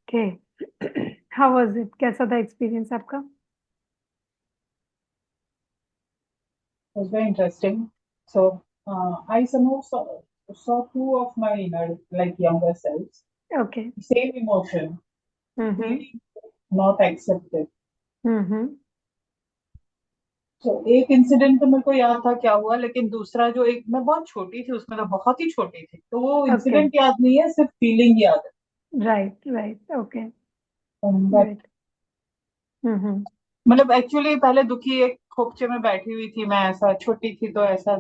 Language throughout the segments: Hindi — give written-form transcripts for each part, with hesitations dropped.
ओके। हाउ वाज इट, कैसा था एक्सपीरियंस आपका? Was very interesting. So I somehow saw two of my inner, like younger selves, okay. same emotion, hmm. feeling not accepted. हम्म। तो एक इंसिडेंट तो मेरे को याद था क्या हुआ, लेकिन दूसरा जो एक मैं बहुत छोटी थी उसमें, तो बहुत ही छोटी थी, तो वो ओके। इंसिडेंट याद नहीं है, सिर्फ फीलिंग याद है। Right right, okay. But great. Hmm. मतलब एक्चुअली पहले दुखी एक खोपचे में बैठी हुई थी मैं, ऐसा छोटी थी तो ऐसा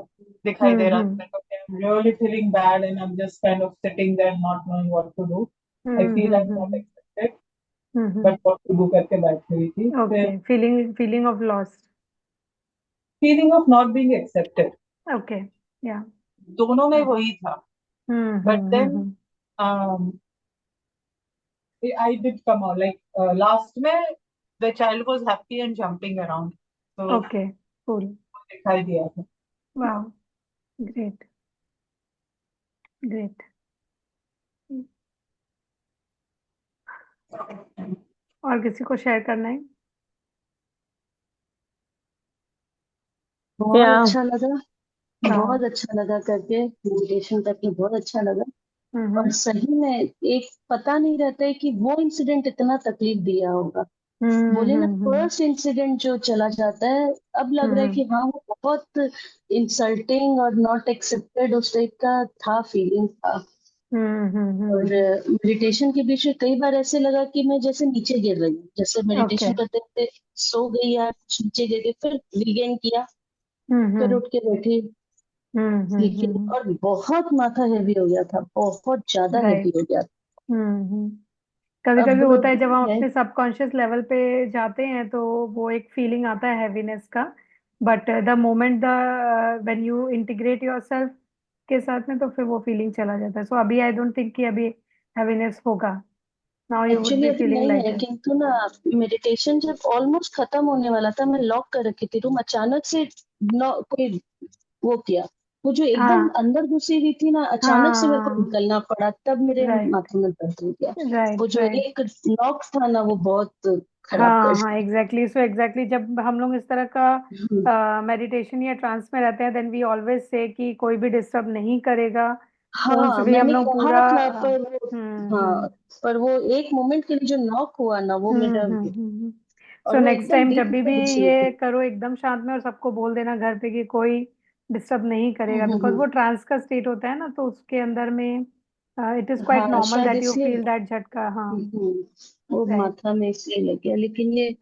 दिखाई दे रहा था हम्म। मेरे को, really feeling bad and I am just kind of sitting there not knowing what to do. I feel I am not hmm. Accepted, hmm. But what to do करके बैठी हुई थी फिर। Okay, feeling feeling of loss. Feeling of not being accepted, okay. Yeah. दोनों में वही था। But then hmm. I did come out like last में the child was happy and jumping around, तो ओके, कूल। दिखाई दिया था। Wow, great great. और किसी को शेयर करना है? बहुत या अच्छा लगा। हाँ। बहुत अच्छा लगा करके, मेडिटेशन करके बहुत अच्छा लगा। और हम्म। सही में एक पता नहीं रहता है कि वो इंसिडेंट इतना तकलीफ दिया होगा। बोले ना, हम्म। फर्स्ट इंसिडेंट जो चला जाता है, अब लग रहा है हम्म। कि हाँ वो बहुत इंसल्टिंग और नॉट एक्सेप्टेड उस टाइप का था, फीलिंग था। और हम्म। मेडिटेशन के बीच में कई बार ऐसे लगा कि मैं जैसे नीचे गिर रही हूँ, जैसे ओके। मेडिटेशन करते करते सो गई या नीचे गिर गई, फिर रिगेन किया, फिर हम्म। उठ के बैठी। लेकिन और बहुत माथा हेवी हो गया था, बहुत ज्यादा हेवी राइट। हो गया था। हम्म। कभी कभी अब होता है जब हम वही है। अपने सबकॉन्शियस लेवल पे जाते हैं तो वो एक फीलिंग आता है हैवीनेस का। But the moment the when you integrate yourself के साथ में, तो फिर वो फीलिंग चला जाता है। सो अभी आई डोंट थिंक कि अभी हैवीनेस होगा। Now you would actually be अभी फीलिंग नहीं है, लाइटर। किंतु ना मेडिटेशन जब ऑलमोस्ट खत्म होने वाला था, मैं लॉक कर रखी थी रूम, अचानक से कोई वो किया, वो जो एकदम हाँ अंदर घुसी हुई थी ना, अचानक से मेरे को हाँ। निकलना पड़ा, तब मेरे राइट माथे में दर्द हो गया। वो राइट जो राइट। एक लॉक था ना, वो बहुत खराब कर हाँ हाँ, एग्जैक्टली। सो एग्जैक्टली जब हम लोग इस तरह दिया। का मेडिटेशन या ट्रांस में रहते हैं, देन वी ऑलवेज से कि कोई भी डिस्टर्ब नहीं करेगा। फोन से हाँ, भी हम मैंने लोग कहा पूरा था, पर वो हाँ, पर वो एक मोमेंट के लिए जो नॉक हुआ ना, वो मेरा, सो और वो नेक्स्ट एकदम टाइम जब डीप भी में घुसी हुई ये थी। करो एकदम शांत में, और सबको बोल देना घर पे कि कोई डिस्टर्ब नहीं हम्म, करेगा, बिकॉज वो ट्रांस का स्टेट होता है ना, तो उसके अंदर में इट इज क्वाइट हाँ नॉर्मल शायद दैट यू इसलिए। फील दैट झटका। हाँ। हम्म, वो राइट। माथा में इसलिए लग गया, लेकिन ये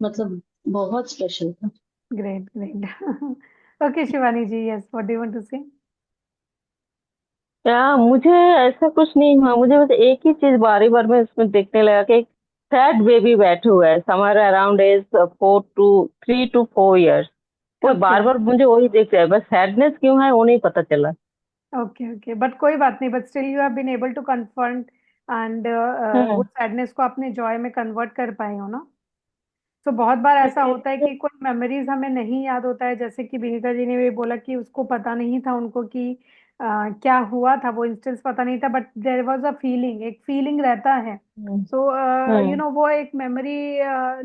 मतलब बहुत स्पेशल था। Great great. Okay Shivani ji, yes, what do you want to say? या मुझे ऐसा कुछ नहीं हुआ। मुझे बस एक ही चीज बारी बार में इसमें देखने लगा कि एक सैड बेबी बैठे हुए है somewhere around age 3 to 4 years। वो ओके बार बार मुझे वही दिख रहा है, बस सैडनेस क्यों है वो नहीं पता चला। ओके ओके, बट कोई बात नहीं, but still you have been able to confront and वो हम्म। सैडनेस को अपने जॉय में कन्वर्ट कर पाए हो ना। तो बहुत बार ऐसा होता है कि कोई मेमोरीज हमें नहीं याद होता है, जैसे कि विनीता जी ने भी बोला कि उसको पता नहीं था उनको कि क्या हुआ था, वो इंस्टेंस पता नहीं था, but there was a feeling, एक फीलिंग रहता है। हम्म। सो हम्म। वो एक मेमोरी,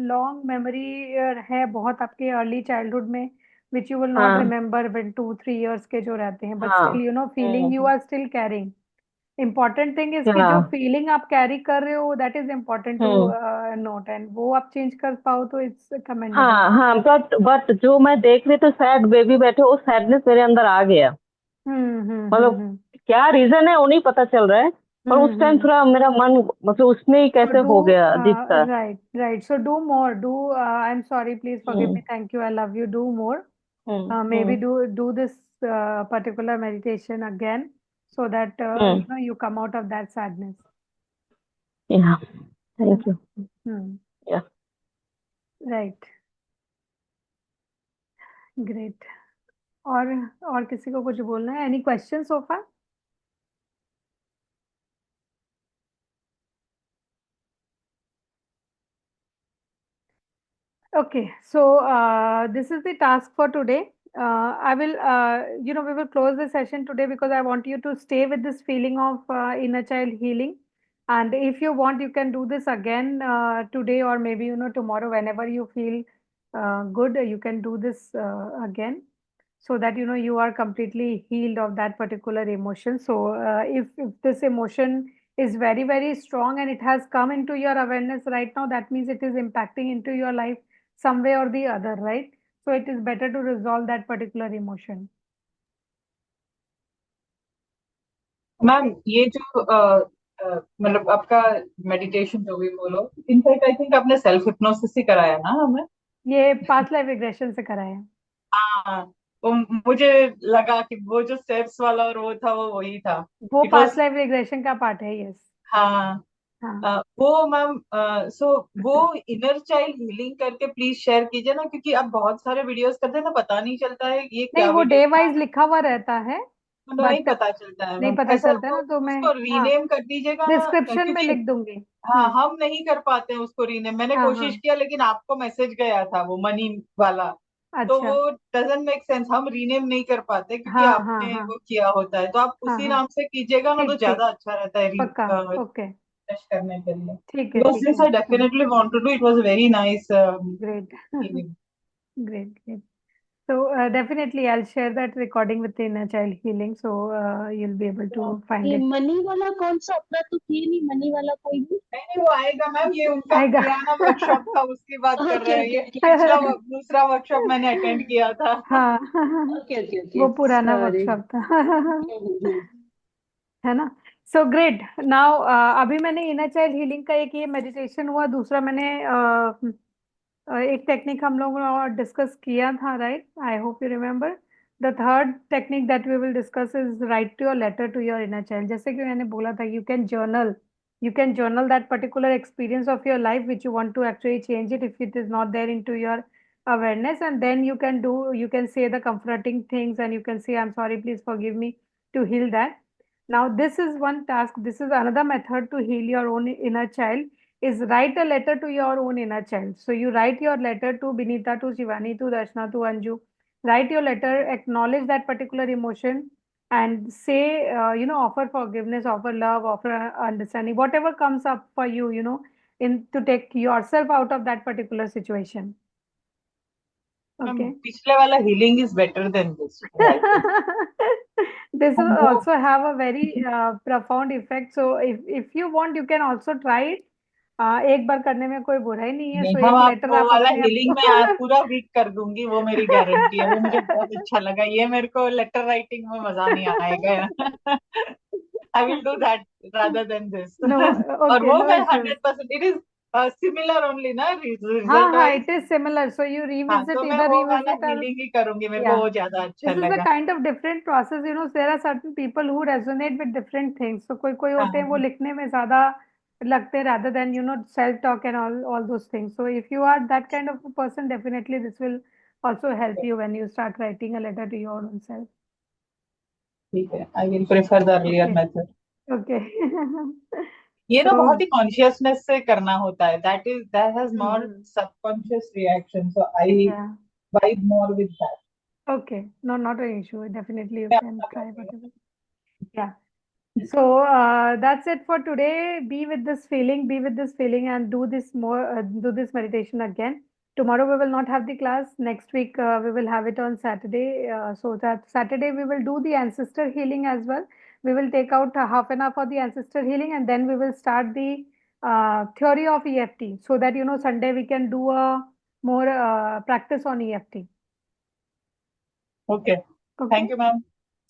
लॉन्ग मेमोरी है बहुत आपके अर्ली चाइल्डहुड में, विच यू विल नॉट हाँ रिमेम्बर व्हेन 2-3 इयर्स के जो रहते हैं, बट हाँ। Still feeling you hmm. Are still carrying. Important thing is कि जो हाँ। फीलिंग आप कैरी कर रहे हो, that is important to hmm. Note, and वो आप चेंज कर पाओ तो इट्स कमेंडेबल। हाँ हाँ, बट जो मैं देख रही तो सैड बेबी बैठे, वो सैडनेस मेरे अंदर आ गया। मतलब हम्म। क्या रीजन है वो नहीं पता चल रहा है, पर उस टाइम हम्म। थोड़ा मेरा मन मतलब उसमें ही So कैसे do हो गया अजीब सा। right. So do more. I'm sorry. Please forgive hmm. me. Thank you. I love you. Do more. Hmm. Maybe hmm. do this particular meditation again, so that hmm. you come out of that sadness. या, है थैंक ना? यू। हम्म। या। राइट। ग्रेट। और और किसी को कुछ बोलना है? Any question so far? Okay, so this is the task for today. I will, we will close the session today because I want you to stay with this feeling of inner child healing. And if you want, you can do this again today, or maybe tomorrow, whenever you feel good. You can do this again, so that you are completely healed of that particular emotion. So if this emotion is very, very strong and it has come into your awareness right now, that means it is impacting into your life some way or the other, right? So it is better to resolve that particular emotion. Ma'am ये जो मतलब आपका मेडिटेशन जो भी बोलो, इनफैक्ट आई थिंक आपने सेल्फ हिप्नोसिस ही कराया ना हमें? ये पास्ट लाइफ रिग्रेशन से कराया। हाँ, वो मुझे लगा कि वो जो स्टेप्स वाला और वो था, वो वही था। वो it past was, life regression का पार्ट है, यस। हाँ। हाँ, वो मैम, सो वो इनर चाइल्ड हीलिंग करके प्लीज शेयर कीजिए ना, क्योंकि आप बहुत सारे वीडियोस करते हैं ना, पता नहीं चलता है ये नहीं, क्या वो वीडियो डे था, वाइज लिखा हुआ रहता है, तो नहीं बट पता चलता है नहीं मैम। पता ऐसा चलता है वो ना, तो मैं, उसको हाँ, रीनेम कर दीजिएगा ना, डिस्क्रिप्शन में क्योंकि लिख दूंगी। हाँ, हम नहीं कर पाते हैं उसको रीनेम। मैंने हाँ, कोशिश हाँ, किया, लेकिन आपको मैसेज गया था वो मनी वाला, तो अच्छा, वो डजंट मेक सेंस, हम रीनेम नहीं कर पाते क्योंकि हाँ, हाँ, आपने हाँ, वो किया होता है। तो आप हाँ, उसी हाँ, नाम से कीजिएगा ना, तो ठीक ठीक, ज्यादा अच्छा रहता है पक्का, ओके, रिफ्रेश करने के लिए। ठीक है, बिकॉज ठीक दिस है, I definitely want to do, it was very nice great. Feeling. Great, great. So definitely I'll share that recording with the inner child healing, so you'll be able to find ये it. मनी वाला कौन सा? अपना तो किए नहीं मनी वाला कोई भी। नहीं नहीं, वो आएगा मैम, ये उनका आएगा। पुराना वर्कशॉप था, उसकी बात कर ओके रहे हैं। ओके ये ओके पिछला दूसरा वर्कशॉप मैंने अटेंड किया था। हाँ। ओके ओके ओके, वो पुराना सॉरी। वर्कशॉप था। है ना? So great. नाउ अभी मैंने इनर चाइल्ड हीलिंग का एक ये मेडिटेशन हुआ, दूसरा मैंने एक टेक्निक हम लोग डिस्कस किया था, right? I hope you remember. The third technique that we will discuss is write your letter to your inner child. जैसे कि मैंने बोला था, you can journal that particular experience of your life which you want to actually change it if it is not there into your awareness, and then you can say the comforting things, and you can say, I'm sorry, please forgive me, to heal that. Now this is one task. This is another method to heal your own inner child, is write a letter to your own inner child. So you write your letter to Binita, to Shivani, to Darshana, to Anju. Write your letter, acknowledge that particular emotion, and say, offer forgiveness, offer love, offer understanding, whatever comes up for you, in to take yourself out of that particular situation. Ma'am Okay. पिछले वाला healing is better than this, I think. This will वो also have a very profound effect. So if you want, you can also try it. एक बार करने में कोई बुराई नहीं है। नहीं, सो हम एक आप लेटर वो आप वाला अपने हीलिंग में आप पूरा वीक कर दूंगी, वो मेरी गारंटी है। वो मुझे बहुत अच्छा लगा। ये मेरे को लेटर राइटिंग में मजा नहीं आएगा। I will do that rather than this. No, और ओके, वो नो मैं issues. 100%, it is similar only ना हाँ, रिजल्ट हाँ, wise. It is similar, so you हाँ, रिविजिट, तो मैं इधर वो वाला रिविजिट, और हीलिंग ही करूंगी, मेरे को या, वो ज्यादा अच्छा this is a लगा। kind of different process. There are certain people who resonate with different things. So कोई कोई होते हैं वो हाँ, लिखने में ज्यादा लगते हैं, rather than self talk and all those things. So if you are that kind of a person, definitely this will also help you when you start writing a letter to your own self. ठीक है, I will prefer the earlier Okay, method. okay. ये ना बहुत So ही कॉन्शियसनेस से करना होता है, that has more mhm, subconscious reaction, so I yeah, vibe more with that. okay. No, not an issue. Definitely you मैं can अपना try करूंगी। whatever. Yeah. So that's it for today. Be with this feeling, and do this meditation again. Tomorrow we will not have the class. Next week we will have it on Saturday. So that Saturday we will do the ancestor healing as well. We will take out half an hour for the ancestor healing, and then we will start the theory of EFT, so that Sunday we can do a more practice on EFT. Okay, Okay. Thank you ma'am.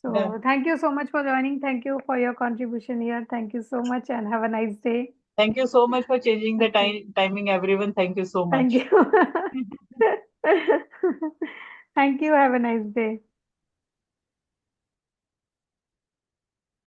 So thank you so much for joining. Thank you for your contribution here. Thank you so much, and have a nice day. Thank you so much for changing the Okay. Timing everyone, thank you so Thank much. you. Thank you. Have a nice day.